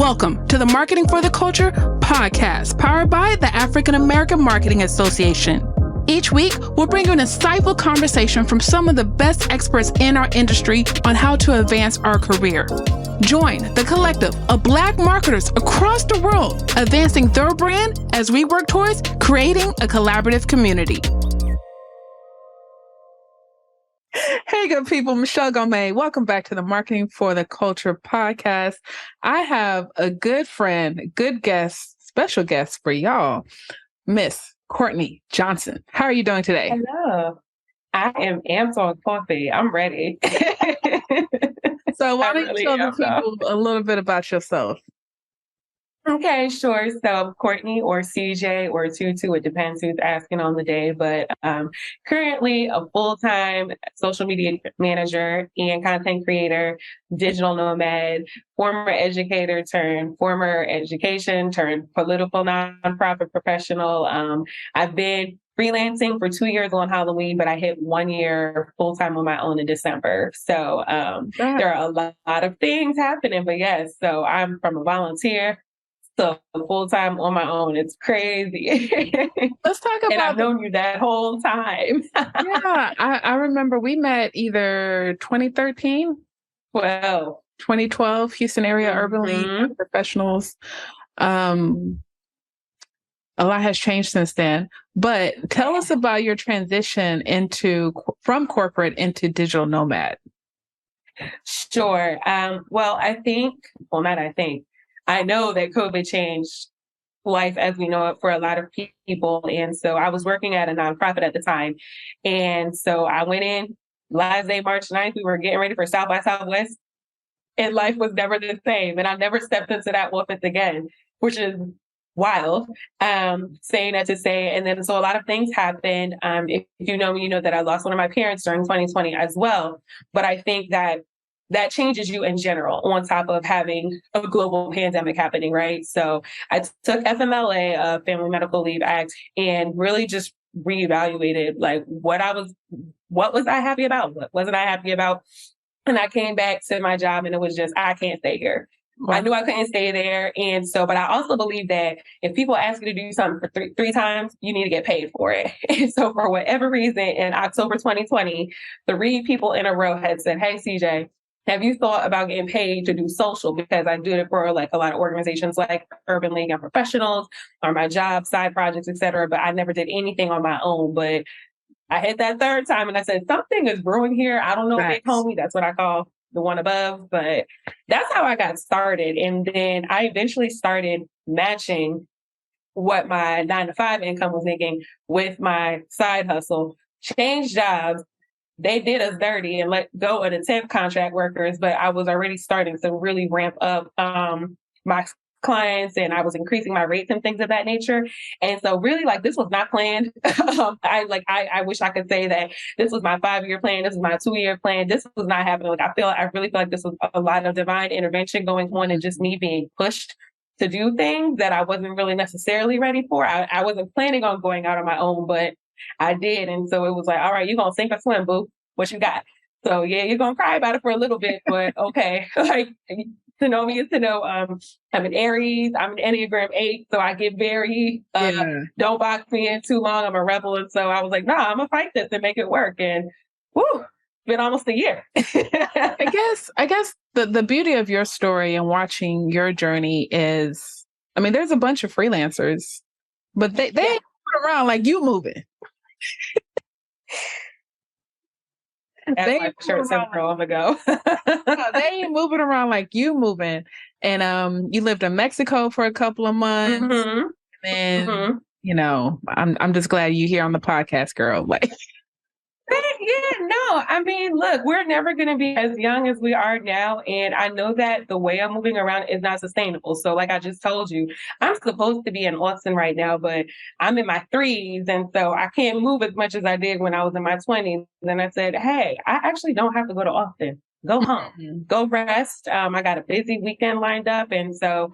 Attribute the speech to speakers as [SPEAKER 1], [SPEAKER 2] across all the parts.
[SPEAKER 1] Welcome to the Marketing for the Culture podcast, powered by the African American Marketing Association. Each week, we'll bring you an insightful conversation from some of the best experts in our industry on how to advance our career. Join the collective of Black marketers across the world, advancing their brand as we work towards creating a collaborative community. Hey, good people, Michelle Gomez. Welcome back to the Marketing for the Culture podcast. I have a good friend, good guest, special guest for y'all, Miss Courtney Johnson. How are you doing today?
[SPEAKER 2] Hello. I am amped on coffee. I'm ready.
[SPEAKER 1] So why don't you tell the people a little bit about yourself?
[SPEAKER 2] Okay, sure. So Courtney or CJ or Tutu, it depends who's asking on the day, but currently a full-time social media manager and content creator, digital nomad, former educator turned former education turned political nonprofit professional. I've been freelancing for 2 years on Halloween, but I hit 1 year full-time on my own in December. So there are a lot of things happening, but yes, so I'm from a volunteer. So full-time on my own, it's crazy.
[SPEAKER 1] Let's talk about.
[SPEAKER 2] And I've known you that whole time.
[SPEAKER 1] Yeah, I remember we met either 2013, 2012, Houston area urban league professionals. A lot has changed since then. But tell us about your transition from corporate into digital nomad.
[SPEAKER 2] Sure. I know that COVID changed life as we know it for a lot of people. And so I was working at a nonprofit at the time. And so I went in last day, March 9th, we were getting ready for South by Southwest, and life was never the same. And I never stepped into that office again, which is wild, saying that to say. And then so a lot of things happened. If you know me, you know that I lost one of my parents during 2020 as well. But I think that changes you in general on top of having a global pandemic happening, right? So I took FMLA, Family Medical Leave Act, and really just reevaluated like what was I happy about? What wasn't I happy about? And I came back to my job and it was just, I can't stay here. Wow. I knew I couldn't stay there. And so, but I also believe that if people ask you to do something for three times, you need to get paid for it. And so for whatever reason, in October 2020, 3 people in a row had said, hey, CJ, have you thought about getting paid to do social? Because I do it for like a lot of organizations like Urban League and Professionals or my job, side projects, et cetera. But I never did anything on my own. But I hit that third time and I said, something is brewing here. I don't know, big homie. That's what I call the one above. But that's how I got started. And then I eventually started matching what my 9-to-5 income was making with my side hustle, changed jobs. They did us dirty and let go of the temp contract workers, but I was already starting to really ramp up my clients, and I was increasing my rates and things of that nature. And so really, like, this was not planned. I wish I could say that this was my 5-year plan. This was my 2-year plan. This was not happening. Like, I really feel like this was a lot of divine intervention going on and just me being pushed to do things that I wasn't really necessarily ready for. I wasn't planning on going out on my own, but I did. And so it was like, all right, you're going to sink or swim, boo. What you got? So yeah, you're going to cry about it for a little bit, but okay. Like, to know me is to know I'm an Aries, I'm an Enneagram 8. So I get very, don't box me in too long. I'm a rebel. And so I was like, nah, I'm going to fight this and make it work. And whoo, it's been almost a year.
[SPEAKER 1] I guess the beauty of your story and watching your journey is, I mean, there's a bunch of freelancers, but they ain't moving around like you moving.
[SPEAKER 2] They ain't
[SPEAKER 1] moving around like you moving. And you lived in Mexico for a couple of months. And you know, I'm just glad you're here on the podcast, girl. Like,
[SPEAKER 2] I mean, look, we're never going to be as young as we are now. And I know that the way I'm moving around is not sustainable. So like I just told you, I'm supposed to be in Austin right now, but I'm in my 3s. And so I can't move as much as I did when I was in my 20s. And I said, hey, I actually don't have to go to Austin. Go home, go rest. I got a busy weekend lined up. And so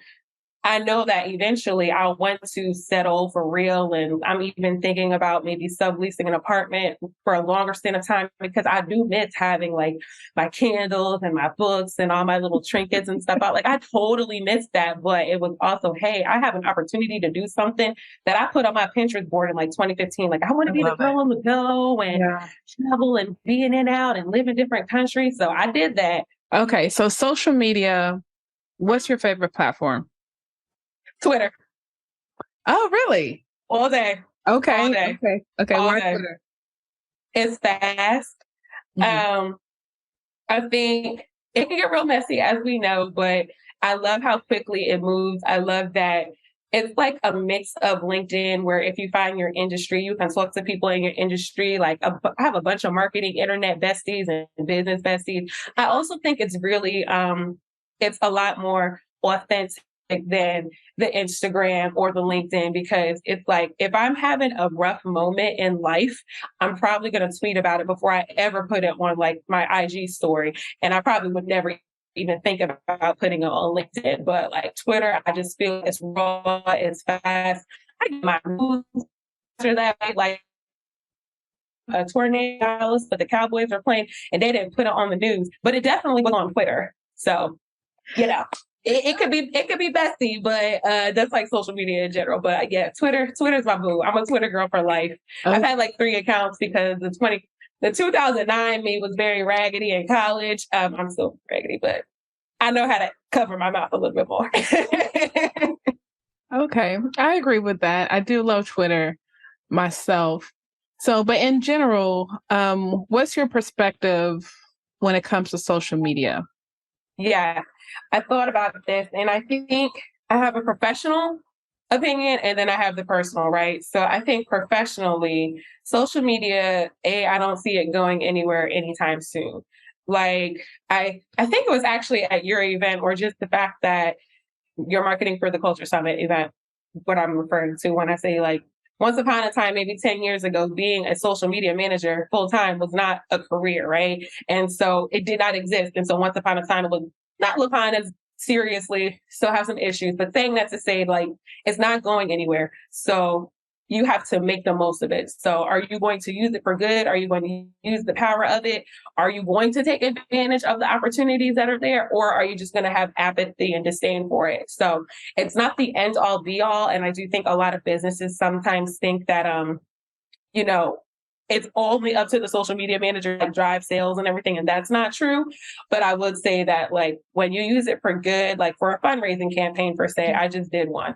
[SPEAKER 2] I know that eventually I'll want to settle for real. And I'm even thinking about maybe subleasing an apartment for a longer stint of time because I do miss having like my candles and my books and all my little trinkets and stuff out. Like I totally missed that. But it was also, hey, I have an opportunity to do something that I put on my Pinterest board in like 2015. Like I want to be the girl on the go and travel and be in and out and live in different countries. So I did that.
[SPEAKER 1] Okay. So social media, what's your favorite platform?
[SPEAKER 2] Twitter.
[SPEAKER 1] Oh, really?
[SPEAKER 2] All day.
[SPEAKER 1] Okay.
[SPEAKER 2] All day.
[SPEAKER 1] Okay. Okay.
[SPEAKER 2] All
[SPEAKER 1] Why
[SPEAKER 2] day.
[SPEAKER 1] Twitter?
[SPEAKER 2] It's fast.
[SPEAKER 1] Mhm.
[SPEAKER 2] I think it can get real messy, as we know, but I love how quickly it moves. I love that it's like a mix of LinkedIn, where if you find your industry, you can talk to people in your industry. Like I have a bunch of marketing internet besties and business besties. I also think it's really, it's a lot more authentic than the Instagram or the LinkedIn, because it's like if I'm having a rough moment in life, I'm probably going to tweet about it before I ever put it on like my IG story. And I probably would never even think about putting it on LinkedIn. But like Twitter, I just feel it's raw, it's fast. I get my news after that, like a tornado, but the Cowboys are playing and they didn't put it on the news, but it definitely was on Twitter. So, you know, it could be bestie, but that's like social media in general. But yeah, Twitter's my boo. I'm a Twitter girl for life. I've had like 3 accounts because the 2009 me was very raggedy in college. I'm still raggedy, but I know how to cover my mouth a little bit more.
[SPEAKER 1] Okay. I agree with that. I do love Twitter myself. So, but in general, what's your perspective when it comes to social media?
[SPEAKER 2] Yeah, I thought about this, and I think I have a professional opinion and then I have the personal, right? So I think professionally, social media, I don't see it going anywhere anytime soon. Like I think it was actually at your event, or just the fact that your Marketing for the Culture Summit event, what I'm referring to when I say like once upon a time, maybe 10 years ago, being a social media manager full time was not a career, right? And so it did not exist. And so once upon a time, it was not looked upon as seriously, still have some issues, but saying that to say like it's not going anywhere. So you have to make the most of it. So are you going to use it for good? Are you going to use the power of it? Are you going to take advantage of the opportunities that are there? Or are you just going to have apathy and disdain for it? So it's not the end all be all. And I do think a lot of businesses sometimes think that, you know, it's only up to the social media manager to drive sales and everything. And that's not true. But I would say that like when you use it for good, like for a fundraising campaign per se, I just did one.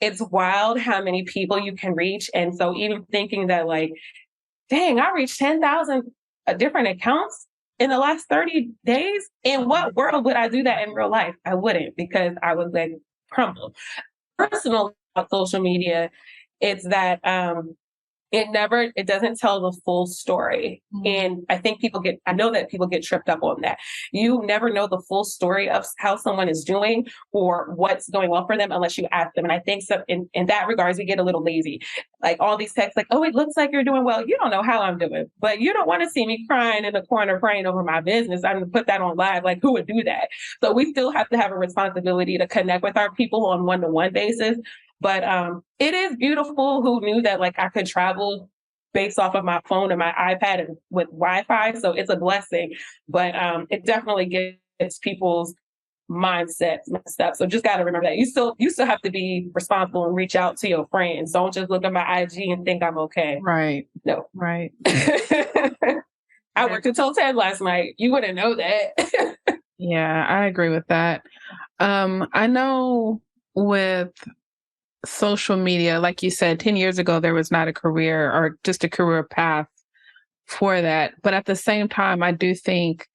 [SPEAKER 2] It's wild how many people you can reach. And so even thinking that like, dang, I reached 10,000 different accounts in the last 30 days. In what world would I do that in real life? I wouldn't, because I would like crumble. Personal about social media, it's that it doesn't tell the full story. And I know that people get tripped up on that. You never know the full story of how someone is doing or what's going on for them unless you ask them. And I think so in that regards, we get a little lazy. Like all these texts like, oh, it looks like you're doing well. You don't know how I'm doing, but you don't want to see me crying in the corner, praying over my business. I'm going to put that on live. Like who would do that? So we still have to have a responsibility to connect with our people on one-to-one basis. But it is beautiful. Who knew that like I could travel based off of my phone and my iPad and with Wi-Fi. So it's a blessing. But it definitely gets people's mindsets messed up. So just gotta remember that. You still have to be responsible and reach out to your friends. Don't just look at my IG and think I'm okay.
[SPEAKER 1] Right.
[SPEAKER 2] No.
[SPEAKER 1] Right.
[SPEAKER 2] I worked until 10 last night. You wouldn't know that.
[SPEAKER 1] Yeah, I agree with that. I know with social media, like you said, 10 years ago, there was not a career or just a career path for that. But at the same time, I do think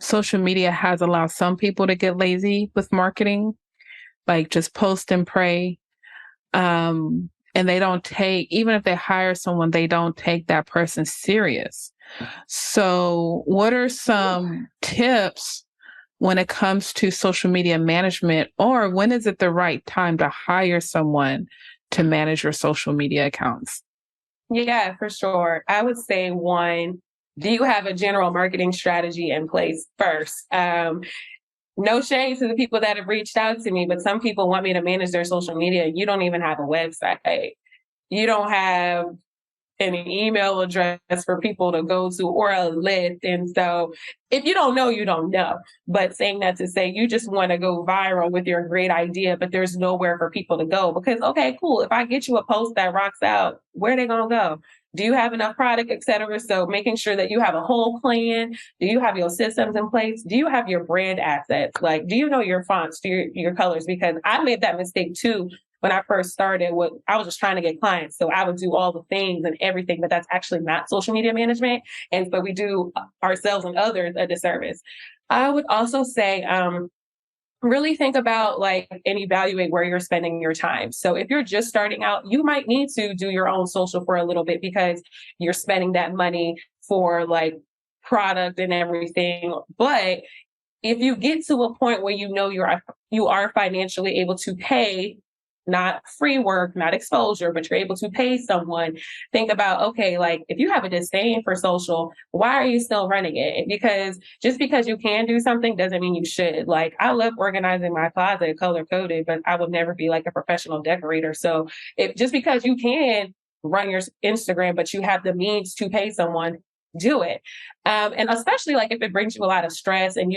[SPEAKER 1] social media has allowed some people to get lazy with marketing, like just post and pray. And they don't take, even if they hire someone, they don't take that person serious. So, what are some tips when it comes to social media management, or when is it the right time to hire someone to manage your social media accounts?
[SPEAKER 2] Yeah, for sure. I would say one, do you have a general marketing strategy in place first? no shade to the people that have reached out to me, but some people want me to manage their social media. You don't even have a website. You don't have an email address for people to go to or a list. And so if you don't know, you don't know. But saying that to say you just want to go viral with your great idea, but there's nowhere for people to go because, okay, cool. If I get you a post that rocks out, where are they going to go? Do you have enough product, et cetera? So making sure that you have a whole plan. Do you have your systems in place? Do you have your brand assets? Like, do you know your fonts, your colors? Because I made that mistake too when I first started. I was just trying to get clients. So I would do all the things and everything, but that's actually not social media management. And so we do ourselves and others a disservice. I would also say, really think about and evaluate where you're spending your time. So if you're just starting out, you might need to do your own social for a little bit because you're spending that money for product and everything. But if you get to a point where you are financially able to pay, not free work, not exposure, but you're able to pay someone, think about, okay, if you have a disdain for social, why are you still running it? Because just because you can do something doesn't mean you should. I love organizing my closet, color coded, but I would never be a professional decorator. So just because you can run your Instagram, but you have the means to pay someone, do it. And especially if it brings you a lot of stress and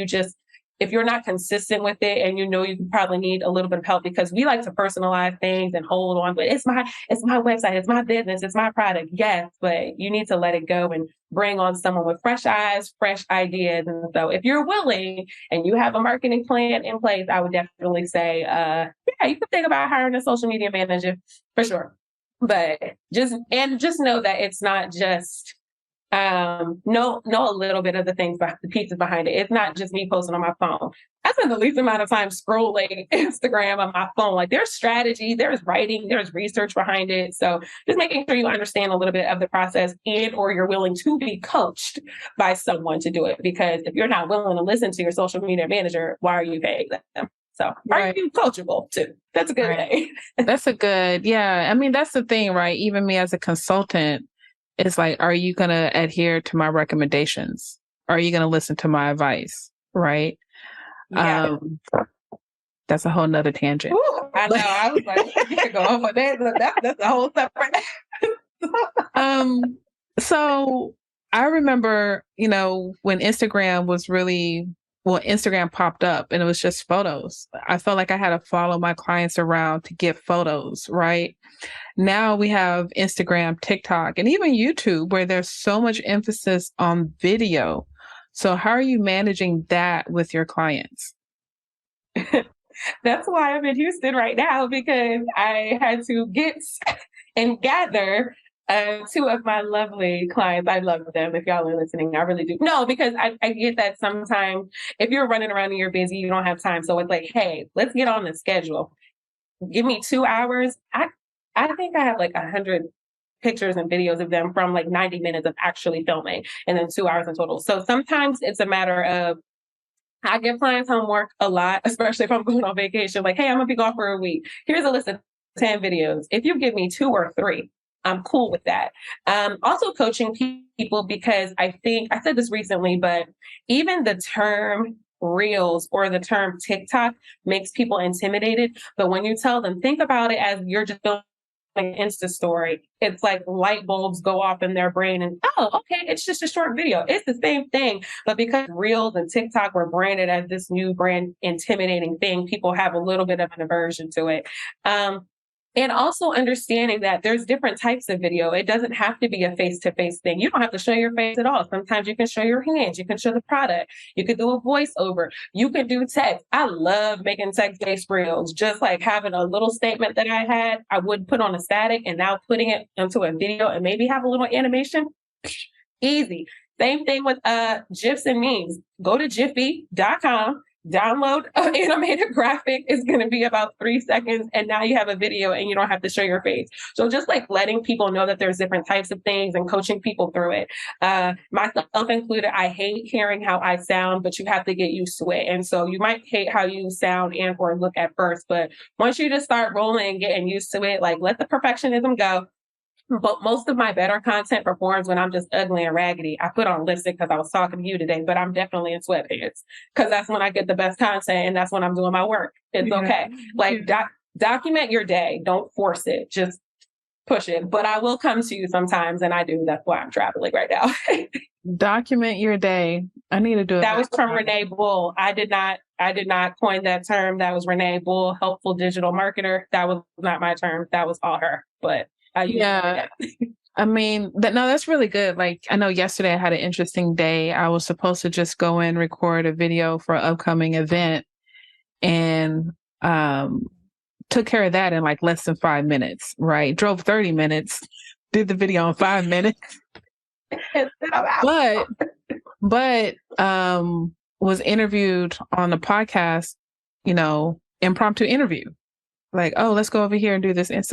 [SPEAKER 2] if you're not consistent with it and you probably need a little bit of help because we like to personalize things and hold on, but it's my website, it's my business, it's my product. Yes, but you need to let it go and bring on someone with fresh eyes, fresh ideas. And so if you're willing and you have a marketing plan in place, I would definitely say, you could think about hiring a social media manager for sure. But just know that it's not just know a little bit of the pieces behind it. It's not just me posting on my phone. I spend the least amount of time scrolling Instagram on my phone. There's strategy, there's writing, there's research behind it. So just making sure you understand a little bit of the process or you're willing to be coached by someone to do it. Because if you're not willing to listen to your social media manager, why are you paying them? So are you coachable too? That's a good thing.
[SPEAKER 1] That's a good, yeah. I mean, that's the thing, right? Even me as a consultant, it's are you going to adhere to my recommendations? Are you going to listen to my advice? Right.
[SPEAKER 2] Yeah.
[SPEAKER 1] That's a whole nother tangent.
[SPEAKER 2] Ooh, I know. I was you could go on for that. That's a whole separate.
[SPEAKER 1] So I remember, when Instagram popped up and it was just photos. I felt like I had to follow my clients around to get photos, right? Now we have Instagram, TikTok, and even YouTube where there's so much emphasis on video. So how are you managing that with your clients?
[SPEAKER 2] That's why I'm in Houston right now because I had to get and gather two of my lovely clients. I love them. If y'all are listening, I really do. No, because I get that sometimes if you're running around and you're busy, you don't have time. So it's hey, let's get on the schedule. Give me 2 hours. I think I have 100 pictures and videos of them from 90 minutes of actually filming and then 2 hours in total. So sometimes it's a matter of I give clients homework a lot, especially if I'm going on vacation. Hey, I'm going to be gone for a week. Here's a list of 10 videos. If you give me 2 or 3, I'm cool with that. Also coaching people because I think, I said this recently, but even the term Reels or the term TikTok makes people intimidated. But when you tell them, think about it as you're just filming an Insta story. It's light bulbs go off in their brain and, oh, okay, it's just a short video. It's the same thing. But because Reels and TikTok were branded as this new brand intimidating thing, people have a little bit of an aversion to it. And also understanding that there's different types of video. It doesn't have to be a face-to-face thing. You don't have to show your face at all. Sometimes you can show your hands. You can show the product. You can do a voiceover. You can do text. I love making text-based reels. Just having a little statement that I had, I would put on a static and now putting it into a video and maybe have a little animation. Easy. Same thing with GIFs and memes. Go to jiffy.com. Download an animated graphic. Is going to be about 3 seconds. And now you have a video and you don't have to show your face. So just letting people know that there's different types of things and coaching people through it. Myself included, I hate hearing how I sound, but you have to get used to it. And so you might hate how you sound and or look at first, but once you just start rolling and getting used to it, let the perfectionism go. But most of my better content performs when I'm just ugly and raggedy. I put on lipstick because I was talking to you today, but I'm definitely in sweatpants because that's when I get the best content and that's when I'm doing my work. It's okay. Like document your day. Don't force it. Just push it. But I will come to you sometimes, and I do. That's why I'm traveling right now.
[SPEAKER 1] Document your day. I need to do it.
[SPEAKER 2] That was from Renee Bull. I did not coin that term. That was Renee Bull, helpful digital marketer. That was not my term. That was all her. But I use it.
[SPEAKER 1] I mean, that's really good. Like, I know yesterday I had an interesting day. I was supposed to just go in, record a video for an upcoming event, and took care of that in like less than 5 minutes, right? Drove 30 minutes, did the video in 5 minutes. but was interviewed on a podcast, impromptu interview. Like, oh, let's go over here and do this. And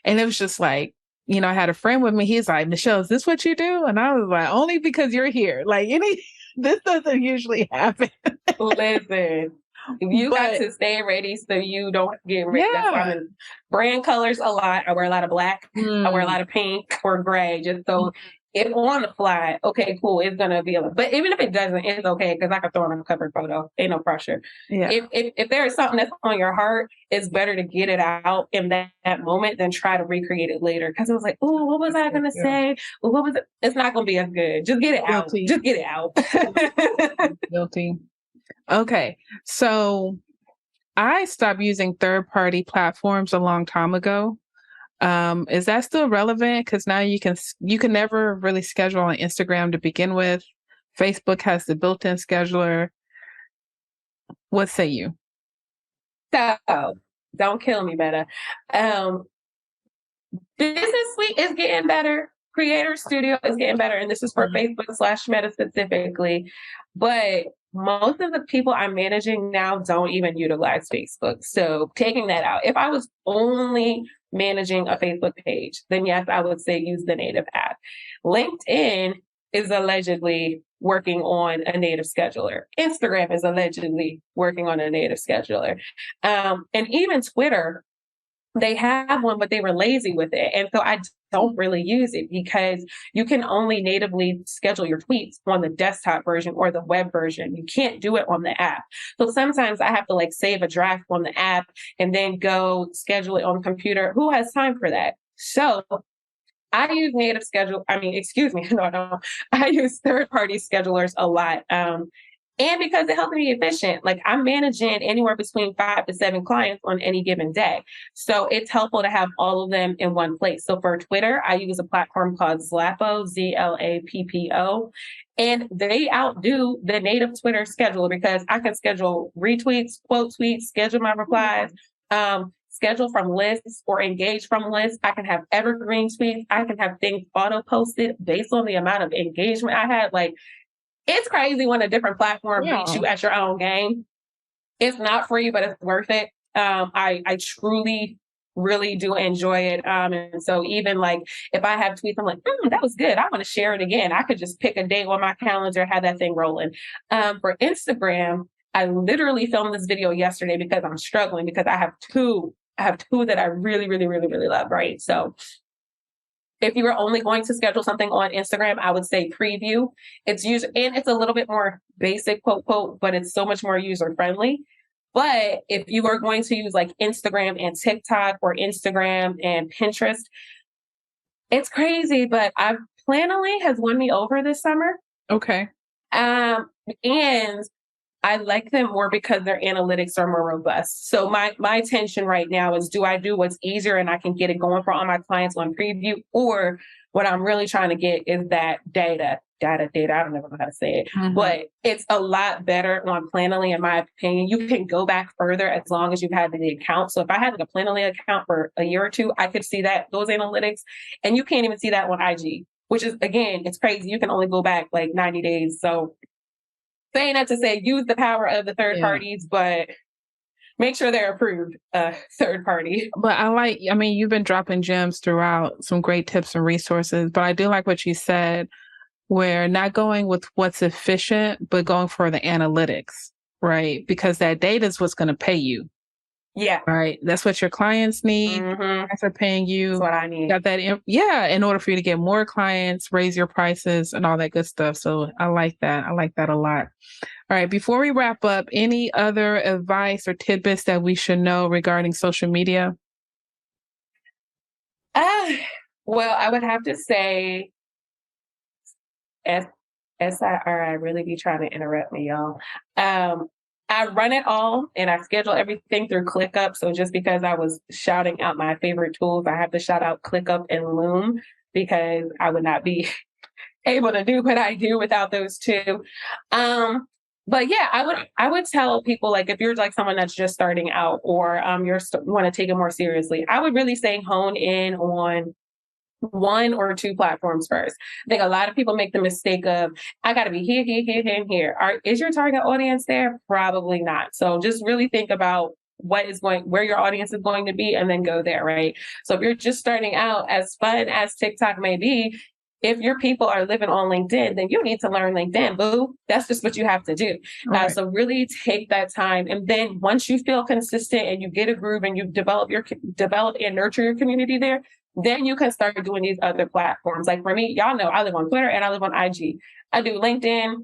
[SPEAKER 1] it was just like, I had a friend with me. He's like, Michelle, is this what you do? And I was like, only because you're here. Like, this doesn't usually happen.
[SPEAKER 2] Listen, you got to stay ready so you don't get ready. Yeah. That's why I'm in brand colors a lot. I wear a lot of black. I wear a lot of pink or gray, just so if on the fly, okay, cool, it's gonna be but even if it doesn't, it's okay because I can throw it on a cover photo. Ain't no pressure. Yeah. If there is something that's on your heart, it's better to get it out in that moment than try to recreate it later. Because it was like, oh, what was I gonna say? Well, what was it? It's not gonna be as good. Just get it out. Just get it out.
[SPEAKER 1] Guilty. Okay, so I stopped using third-party platforms a long time ago. Is that still relevant? Because now you can never really schedule on Instagram to begin with. Facebook has the built-in scheduler. What say you?
[SPEAKER 2] So, don't kill me, Meta. Business Suite is getting better. Creator Studio is getting better, and this is for Facebook/Meta specifically. But most of the people I'm managing now don't even utilize Facebook. So taking that out, if I was only managing a Facebook page, then yes, I would say use the native app. LinkedIn is allegedly working on a native scheduler. Instagram is allegedly working on a native scheduler. And even Twitter, they have one, but they were lazy with it. And so I don't really use it because you can only natively schedule your tweets on the desktop version or the web version. You can't do it on the app. So sometimes I have to save a draft on the app and then go schedule it on the computer. Who has time for that? So I use I use third-party schedulers a lot. And because it helps me be efficient, I'm managing anywhere between 5 to 7 clients on any given day. So it's helpful to have all of them in one place. So for Twitter, I use a platform called Zlappo, Zlappo, and they outdo the native Twitter scheduler because I can schedule retweets, quote tweets, schedule my replies, schedule from lists or engage from lists. I can have evergreen tweets. I can have things auto posted based on the amount of engagement I had. It's crazy when a different platform beats you at your own game. It's not free, but it's worth it. I truly, really do enjoy it. And so even if I have tweets, I'm like, that was good. I want to share it again. I could just pick a date on my calendar, have that thing rolling. For Instagram, I literally filmed this video yesterday because I'm struggling because I have two that I really, really, really, really love, right? So if you were only going to schedule something on Instagram, I would say Preview. It's a little bit more basic, quote, quote, but it's so much more user-friendly. But if you are going to use Instagram and TikTok or Instagram and Pinterest, it's crazy, but Planoly has won me over this summer.
[SPEAKER 1] Okay.
[SPEAKER 2] And I like them more because their analytics are more robust. So my attention right now is, do I do what's easier and I can get it going for all my clients on Preview? Or what I'm really trying to get is that data. I don't ever know how to say it, but it's a lot better on Planoly, in my opinion. You can go back further as long as you've had the account. So if I had a Planoly account for a year or two, I could see those analytics, and you can't even see that on IG, which is, again, it's crazy. You can only go back 90 days. So saying that to say, use the power of the third parties, but make sure they're approved third party.
[SPEAKER 1] But you've been dropping gems throughout, some great tips and resources, but I do like what you said, where not going with what's efficient, but going for the analytics, right? Because that data is what's going to pay you.
[SPEAKER 2] Yeah.
[SPEAKER 1] Right. That's what your clients need. Clients are paying you.
[SPEAKER 2] That's what I need.
[SPEAKER 1] Got that? In order for you to get more clients, raise your prices and all that good stuff. So I like that. I like that a lot. All right. Before we wrap up, any other advice or tidbits that we should know regarding social media?
[SPEAKER 2] Well, I would have to say, I really be trying to interrupt me, y'all. I run it all and I schedule everything through ClickUp. So just because I was shouting out my favorite tools, I have to shout out ClickUp and Loom because I would not be able to do what I do without those two. But yeah, I would tell people, like, if you're like someone that's just starting out or want to take it more seriously, I would really say hone in on one or two platforms first. I think a lot of people make the mistake of, I got to be here, and here. Is your target audience there? Probably not. So just really think about where your audience is going to be and then go there, right? So if you're just starting out, as fun as TikTok may be, if your people are living on LinkedIn, then you need to learn LinkedIn, boo. That's just what you have to do. Right. So really take that time. And then once you feel consistent and you get a groove and you develop and nurture your community there, then you can start doing these other platforms. Like for me, y'all know I live on Twitter and I live on IG. I do LinkedIn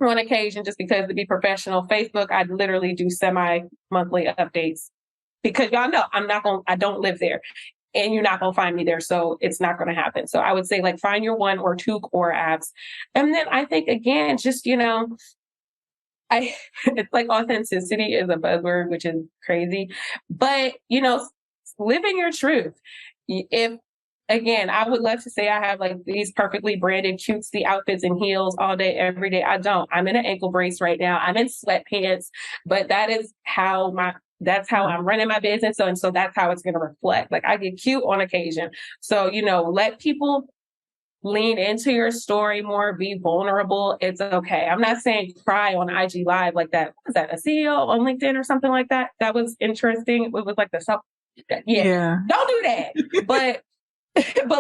[SPEAKER 2] on occasion just because to be professional. Facebook, I literally do semi-monthly updates because y'all know I don't live there. And you're not going to find me there. So it's not going to happen. So I would say, like, find your one or two core apps. And then I think, again, just, it's like authenticity is a buzzword, which is crazy. But, living your truth. Again, I would love to say I have like these perfectly branded cutesy outfits and heels all day, every day. I don't. I'm in an ankle brace right now. I'm in sweatpants, but that's how I'm running my business. So that's how it's going to reflect. Like I get cute on occasion. So, let people lean into your story more, be vulnerable. It's okay. I'm not saying cry on IG Live like that. Was that a CEO on LinkedIn or something like that? That was interesting. It was like yeah. Don't do that. But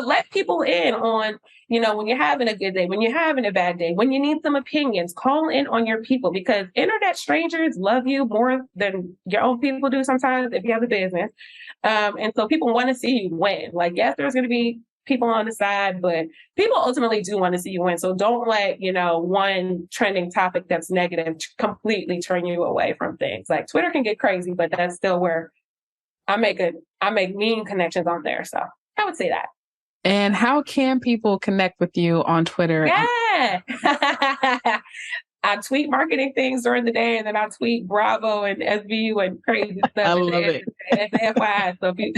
[SPEAKER 2] let people in on, when you're having a good day, when you're having a bad day, when you need some opinions, call in on your people because internet strangers love you more than your own people do sometimes if you have a business. And so people want to see you win. Like, yes, there's going to be people on the side, but people ultimately do want to see you win. So don't let, one trending topic that's negative completely turn you away from things. Like Twitter can get crazy, but that's still where I make mean connections on there. So I would say that.
[SPEAKER 1] And how can people connect with you on Twitter?
[SPEAKER 2] Yeah. I tweet marketing things during the day, and then I tweet Bravo and SVU and crazy stuff.
[SPEAKER 1] I love it.
[SPEAKER 2] FYI. So if you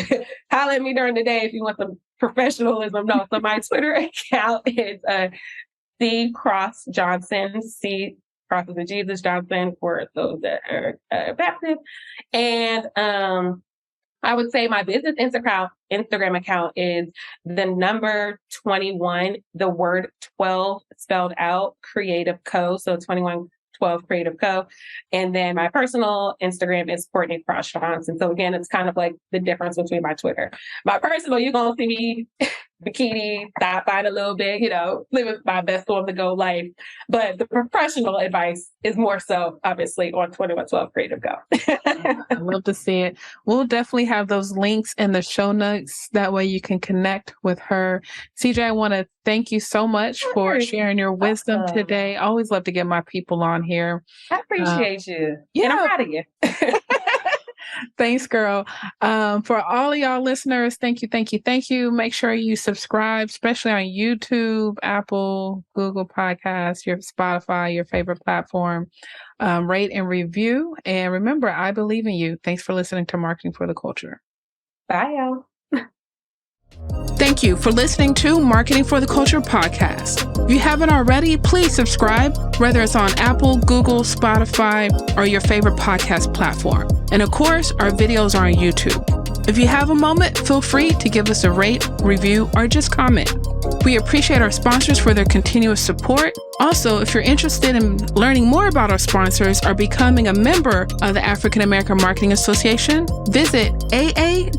[SPEAKER 2] holler at me during the day if you want some professionalism. No, so my Twitter account is C Cross Johnson. C Cross is a Jesus Johnson for those that are Baptist. And I would say my business Instagram account is the number 21, the word 12 spelled out, Creative Co. So 2112 Creative Co. And then my personal Instagram is Courtney Cross Johnson. So again, it's kind of like the difference between my Twitter. My personal, you're going to see me bikini, side a little bit, living my best on the go life. But the professional advice is more so obviously on 2112 Creative Go.
[SPEAKER 1] I love to see it. We'll definitely have those links in the show notes. That way you can connect with her. CJ, I want to thank you so much for sharing your wisdom today. I always love to get my people on here.
[SPEAKER 2] I appreciate you. Yeah. And I'm proud of you.
[SPEAKER 1] Thanks, girl. For all of y'all listeners, thank you. Make sure you subscribe, especially on YouTube, Apple, Google Podcasts, your Spotify, your favorite platform. Rate and review. And remember, I believe in you. Thanks for listening to Marketing for the Culture.
[SPEAKER 2] Bye, y'all.
[SPEAKER 1] Thank you for listening to Marketing for the Culture podcast. If you haven't already, please subscribe, whether it's on Apple, Google, Spotify, or your favorite podcast platform. And of course, our videos are on YouTube. If you have a moment, feel free to give us a rate, review, or just comment. We appreciate our sponsors for their continuous support. Also, if you're interested in learning more about our sponsors or becoming a member of the African American Marketing Association, visit aa-ma.org.